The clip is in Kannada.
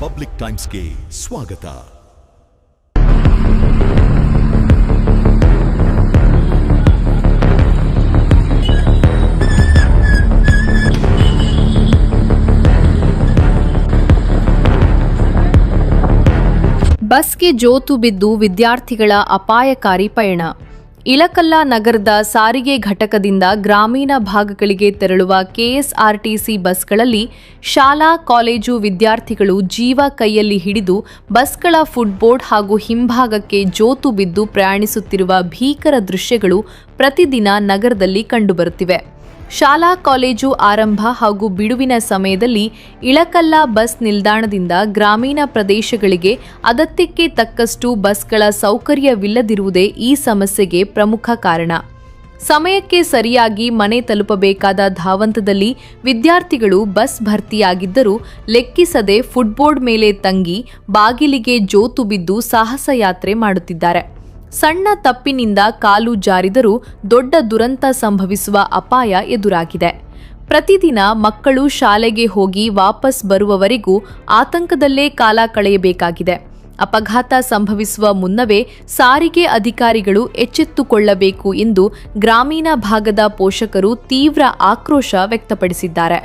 ಪಬ್ಲಿಕ್ ಟೈಮ್ಸ್ಗೆ ಸ್ವಾಗತ. ಬಸ್ಗೆ ಜೋತು ಬಿದ್ದು ವಿದ್ಯಾರ್ಥಿಗಳ ಅಪಾಯಕಾರಿ ಪಯಣ. ಇಳಕಲ್ಲ ನಗರದ ಸಾರಿಗೆ ಘಟಕದಿಂದ ಗ್ರಾಮೀಣ ಭಾಗಗಳಿಗೆ ತೆರಳುವ ಕೆಎಸ್ಆರ್ಟಿಸಿ ಬಸ್ಗಳಲ್ಲಿ ಶಾಲಾ ಕಾಲೇಜು ವಿದ್ಯಾರ್ಥಿಗಳು ಜೀವ ಕೈಯಲ್ಲಿ ಹಿಡಿದು ಬಸ್ಗಳ ಫುಟ್ಬೋರ್ಡ್ ಹಾಗೂ ಹಿಂಭಾಗಕ್ಕೆ ಜೋತು ಬಿದ್ದು ಪ್ರಯಾಣಿಸುತ್ತಿರುವ ಭೀಕರ ದೃಶ್ಯಗಳು ಪ್ರತಿದಿನ ನಗರದಲ್ಲಿ ಕಂಡುಬರುತ್ತಿವೆ. ಶಾಲಾ ಕಾಲೇಜು ಆರಂಭ ಹಾಗೂ ಬಿಡುವಿನ ಸಮಯದಲ್ಲಿ ಇಳಕಲ್ಲ ಬಸ್ ನಿಲ್ದಾಣದಿಂದ ಗ್ರಾಮೀಣ ಪ್ರದೇಶಗಳಿಗೆ ಅಗತ್ಯಕ್ಕೆ ತಕ್ಕಷ್ಟು ಬಸ್ಗಳ ಸೌಕರ್ಯವಿಲ್ಲದಿರುವುದೇ ಈ ಸಮಸ್ಯೆಗೆ ಪ್ರಮುಖ ಕಾರಣ. ಸಮಯಕ್ಕೆ ಸರಿಯಾಗಿ ಮನೆ ತಲುಪಬೇಕಾದ ಧಾವಂತದಲ್ಲಿ ವಿದ್ಯಾರ್ಥಿಗಳು ಬಸ್ ಭರ್ತಿಯಾಗಿದ್ದರೂ ಲೆಕ್ಕಿಸದೆ ಫುಟ್ಬೋರ್ಡ್ ಮೇಲೆ ತಂಗಿ ಬಾಗಿಲಿಗೆ ಜೋತು ಬಿದ್ದು ಸಾಹಸಯಾತ್ರೆ ಮಾಡುತ್ತಿದ್ದಾರೆ. ಸಣ್ಣ ತಪ್ಪಿನಿಂದ ಕಾಲು ಜಾರಿದರೂ ದೊಡ್ಡ ದುರಂತ ಸಂಭವಿಸುವ ಅಪಾಯ ಎದುರಾಗಿದೆ. ಪ್ರತಿದಿನ ಮಕ್ಕಳು ಶಾಲೆಗೆ ಹೋಗಿ ವಾಪಸ್ ಬರುವವರೆಗೂ ಆತಂಕದಲ್ಲೇ ಕಾಲ ಕಳೆಯಬೇಕಾಗಿದೆ. ಅಪಘಾತ ಸಂಭವಿಸುವ ಮುನ್ನವೇ ಸಾರಿಗೆ ಅಧಿಕಾರಿಗಳು ಎಚ್ಚೆತ್ತುಕೊಳ್ಳಬೇಕು ಎಂದು ಗ್ರಾಮೀಣ ಭಾಗದ ಪೋಷಕರು ತೀವ್ರ ಆಕ್ರೋಶ ವ್ಯಕ್ತಪಡಿಸಿದ್ದಾರೆ.